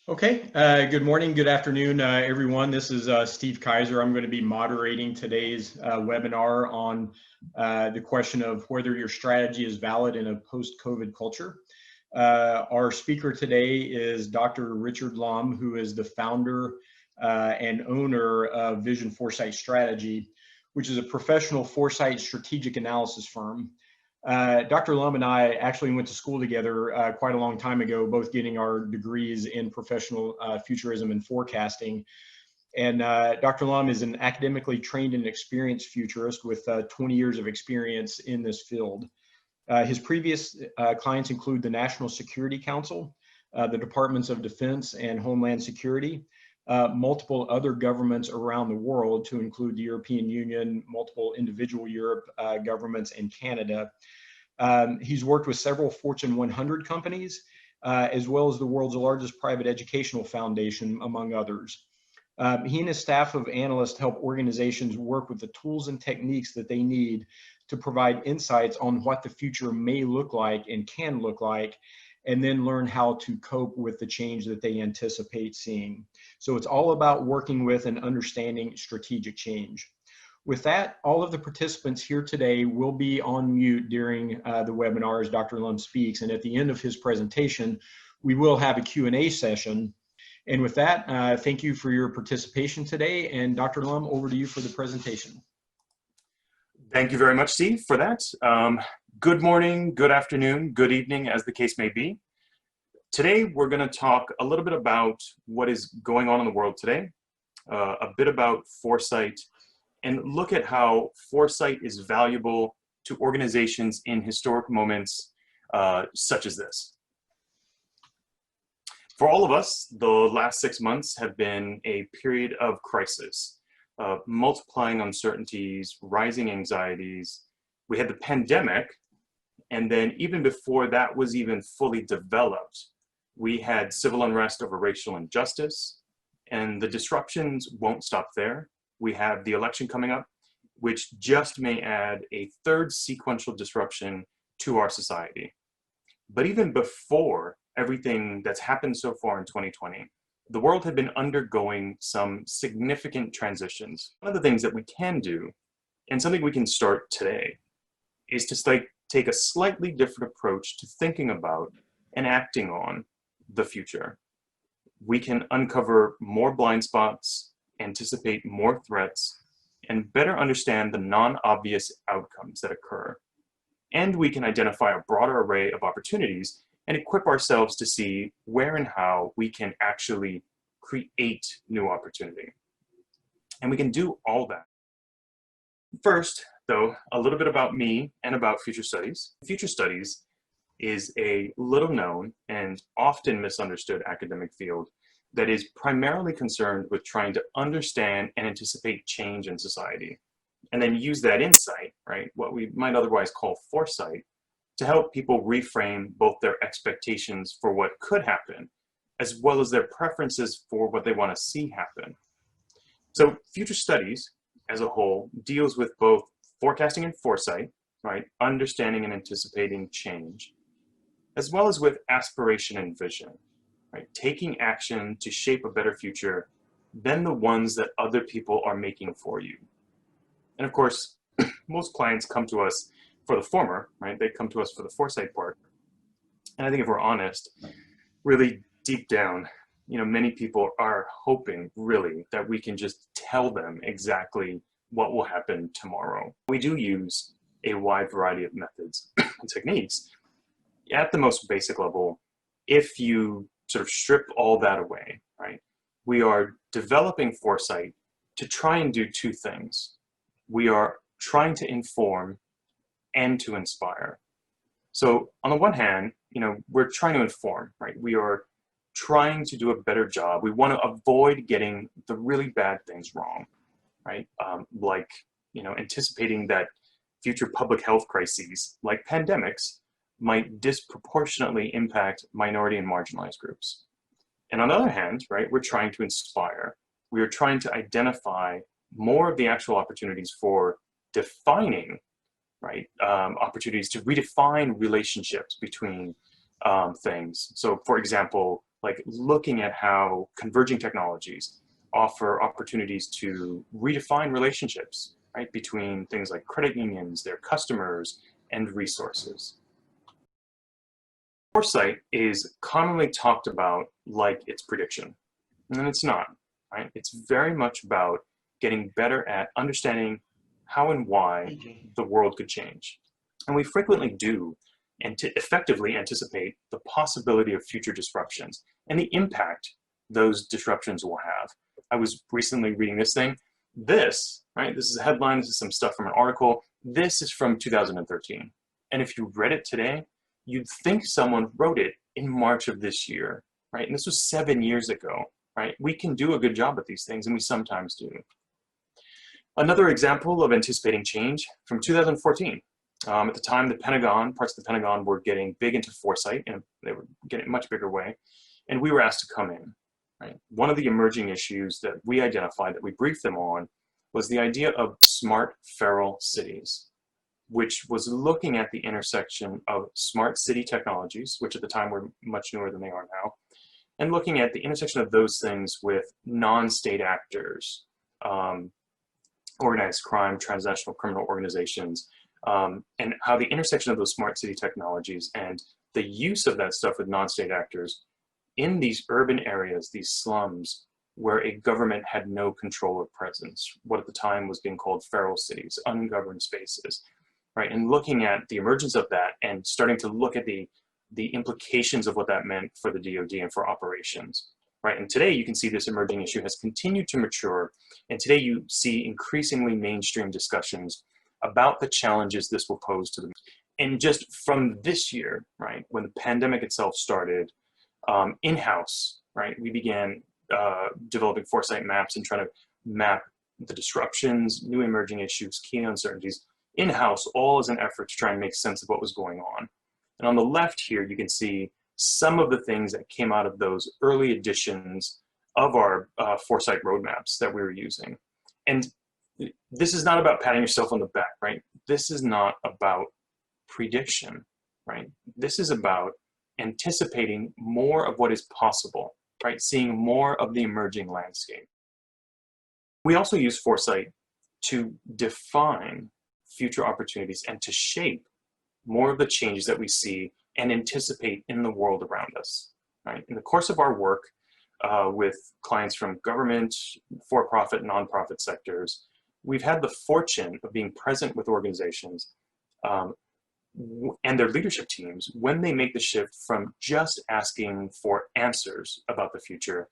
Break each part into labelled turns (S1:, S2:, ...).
S1: Okay, good morning, good afternoon, everyone. This is Steve Kaiser. I'm going to be moderating today's webinar on the question of whether your strategy is valid in a post-COVID culture. Our speaker today is Dr. Richard Lum, who is the founder and owner of Vision Foresight Strategy, which is a professional foresight strategic analysis firm. Dr. Lum and I actually went to school together quite a long time ago, both getting our degrees in professional futurism and forecasting. And Dr. Lum is an academically trained and experienced futurist with 20 years of experience in this field. His previous clients include the National Security Council, the Departments of Defense and Homeland Security, multiple other governments around the world to include the European Union, multiple individual Europe governments, and Canada. He's worked with several Fortune 100 companies, as well as the world's largest private educational foundation, among others. He and his staff of analysts help organizations work with the tools and techniques that they need to provide insights on what the future may look like and can look like, and then learn how to cope with the change that they anticipate seeing. So it's all about working with and understanding strategic change. With that, all of the participants here today will be on mute during the webinar as Dr. Lum speaks. And at the end of his presentation, we will have a Q&A session. And with that, thank you for your participation today. And Dr. Lum, over to you for the presentation.
S2: Thank you very much, Steve, for that. Good morning, good afternoon, good evening, as the case may be. Today, we're going to talk a little bit about what is going on in the world today, a bit about foresight, and look at how foresight is valuable to organizations in historic moments such as this. For all of us, the last 6 months have been a period of crisis, multiplying uncertainties, rising anxieties. We had the pandemic, and then even before that was even fully developed, we had civil unrest over racial injustice, and the disruptions won't stop there. We have the election coming up, which just may add a third sequential disruption to our society. But even before everything that's happened so far in 2020, the world had been undergoing some significant transitions. One of the things that we can do, and something we can start today, is to take a slightly different approach to thinking about and acting on the future. We can uncover more blind spots, anticipate more threats, and better understand the non-obvious outcomes that occur. And we can identify a broader array of opportunities and equip ourselves to see where and how we can actually create new opportunity. And we can do all that. First, though, a little bit about me and about future studies. Future studies is a little known and often misunderstood academic field that is primarily concerned with trying to understand and anticipate change in society, and then use that insight, right, what we might otherwise call foresight, to help people reframe both their expectations for what could happen, as well as their preferences for what they want to see happen. So future studies as a whole deals with both forecasting and foresight, right, understanding and anticipating change, as well as with aspiration and vision, right, taking action to shape a better future than the ones that other people are making for you. And of course, most clients come to us for the former, right? They come to us for the foresight part. And I think if we're honest, really deep down, many people are hoping really that we can just tell them exactly what will happen tomorrow. We do use a wide variety of methods and techniques. At the most basic level, if you sort of strip all that away, right, we are developing foresight to try and do two things. We are trying to inform and to inspire. So on the one hand, we're trying to inform, right? We are trying to do a better job. We want to avoid getting the really bad things wrong, right? Anticipating that future public health crises like pandemics might disproportionately impact minority and marginalized groups. And on the other hand, right, we're trying to inspire. We are trying to identify more of the actual opportunities for defining, right, opportunities to redefine relationships between things. So for example, like looking at how converging technologies offer opportunities to redefine relationships, right, between things like credit unions, their customers, and resources. Foresight is commonly talked about like it's prediction, and it's not, right? It's very much about getting better at understanding how and why the world could change. And we frequently do and to effectively anticipate the possibility of future disruptions and the impact those disruptions will have. I was recently reading this thing. This, right, this is a headline, this is some stuff from an article. This is from 2013. And if you read it today, you'd think someone wrote it in March of this year, right? And this was 7 years ago, right? We can do a good job at these things, and we sometimes do. Another example of anticipating change from 2014. At the time, the Pentagon, parts of the Pentagon were getting big into foresight, and they were getting a much bigger way, and we were asked to come in, right? One of the emerging issues that we identified, that we briefed them on, was the idea of smart feral cities, which was looking at the intersection of smart city technologies, which at the time were much newer than they are now, and looking at the intersection of those things with non-state actors, organized crime, transnational criminal organizations, and how the intersection of those smart city technologies and the use of that stuff with non-state actors in these urban areas, these slums, where a government had no control or presence, what at the time was being called feral cities, ungoverned spaces, right? And looking at the emergence of that and starting to look at the implications of what that meant for the DoD and for operations, right? And today you can see this emerging issue has continued to mature, and today you see increasingly mainstream discussions about the challenges this will pose to them. And just from this year, right, when the pandemic itself started, in-house, right, we began developing foresight maps and trying to map the disruptions, new emerging issues, key uncertainties, in-house, all as an effort to try and make sense of what was going on. And on the left here, you can see some of the things that came out of those early editions of our foresight roadmaps that we were using. And this is not about patting yourself on the back, right? This is not about prediction, right? This is about anticipating more of what is possible, right? Seeing more of the emerging landscape. We also use foresight to define future opportunities and to shape more of the changes that we see and anticipate in the world around us, right? In the course of our work with clients from government, for-profit, nonprofit sectors, we've had the fortune of being present with organizations and their leadership teams when they make the shift from just asking for answers about the future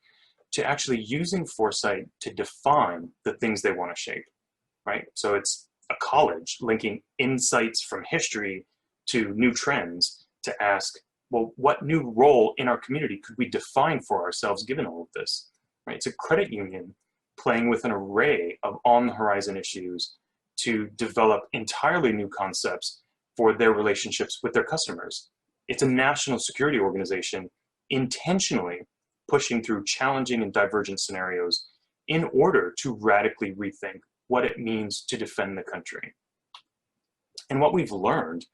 S2: to actually using foresight to define the things they want to shape, right? So it's a college linking insights from history to new trends to ask, well, what new role in our community could we define for ourselves given all of this, right? It's a credit union playing with an array of on-the-horizon issues to develop entirely new concepts for their relationships with their customers. It's a national security organization intentionally pushing through challenging and divergent scenarios in order to radically rethink what it means to defend the country. And what we've learned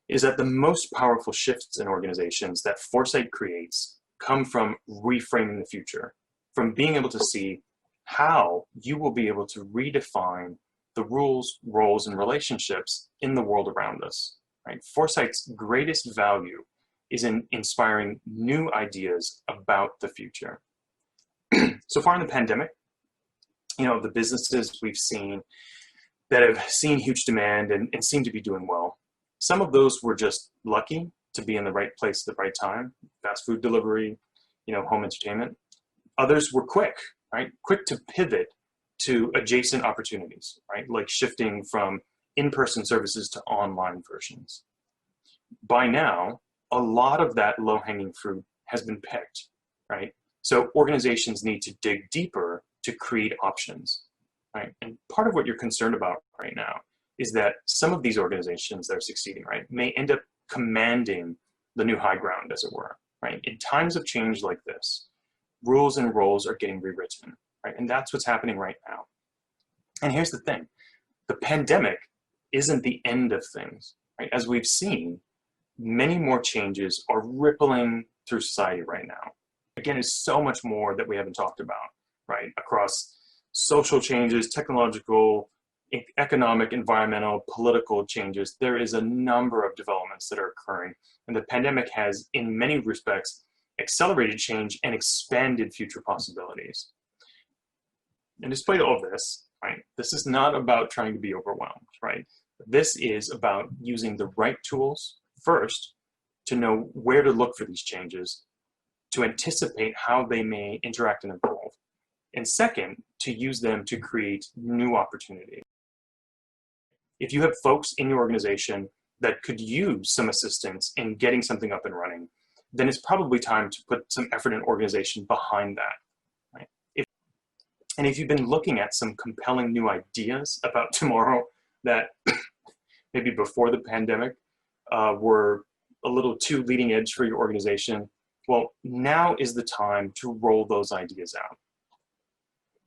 S2: is that the most powerful shifts in organizations that foresight creates come from reframing the future, from being able to see how you will be able to redefine the rules, roles, and relationships in the world around us, right? Foresight's greatest value is in inspiring new ideas about the future. So far in the pandemic, the businesses we've seen that have seen huge demand and seem to be doing well, some of those were just lucky to be in the right place at the right time, fast food delivery, home entertainment. Others were quick, right? Quick to pivot to adjacent opportunities, right? Like shifting from in-person services to online versions. By now, a lot of that low-hanging fruit has been picked, right? So organizations need to dig deeper to create options, right? And part of what you're concerned about right now is that some of these organizations that are succeeding, right, may end up commanding the new high ground, as it were, right? In times of change like this, rules and roles are getting rewritten, right? And that's what's happening right now. And here's the thing, the pandemic isn't the end of things, right? As we've seen, many more changes are rippling through society right now. again, is so much more that we haven't talked about, right? Across social changes, technological, economic, environmental, political changes, there is a number of developments that are occurring. And the pandemic has, in many respects, accelerated change and expanded future possibilities. And despite all of this, right, this is not about trying to be overwhelmed, right? This is about using the right tools first to know where to look for these changes, to anticipate how they may interact and evolve, and second, to use them to create new opportunities. If you have folks in your organization that could use some assistance in getting something up and running, then it's probably time to put some effort and organization behind that, right? If you've been looking at some compelling new ideas about tomorrow that maybe before the pandemic were a little too leading edge for your organization, well, now is the time to roll those ideas out.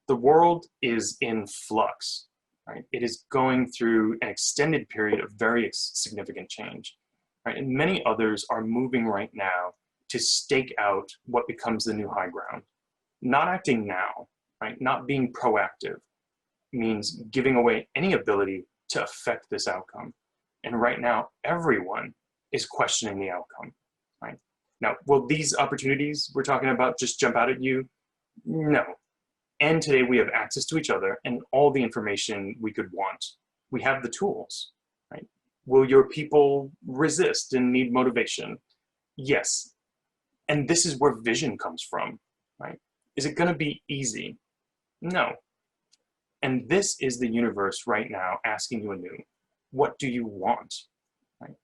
S2: The world is in flux, right? It is going through an extended period of very significant change, right? And many others are moving right now to stake out what becomes the new high ground. Not acting now, right? Not being proactive means giving away any ability to affect this outcome. And right now, everyone is questioning the outcome, right? Now, will these opportunities we're talking about just jump out at you? No. And today we have access to each other and all the information we could want. We have the tools, right? Will your people resist and need motivation? Yes. And this is where vision comes from, right? Is it going to be easy? No. And this is the universe right now asking you anew, what do you want? Right?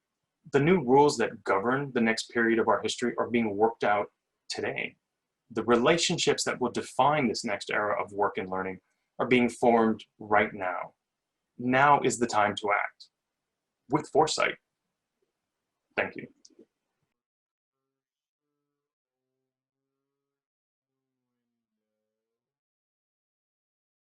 S2: The new rules that govern the next period of our history are being worked out today. The relationships that will define this next era of work and learning are being formed right now. Now is the time to act with foresight. Thank you.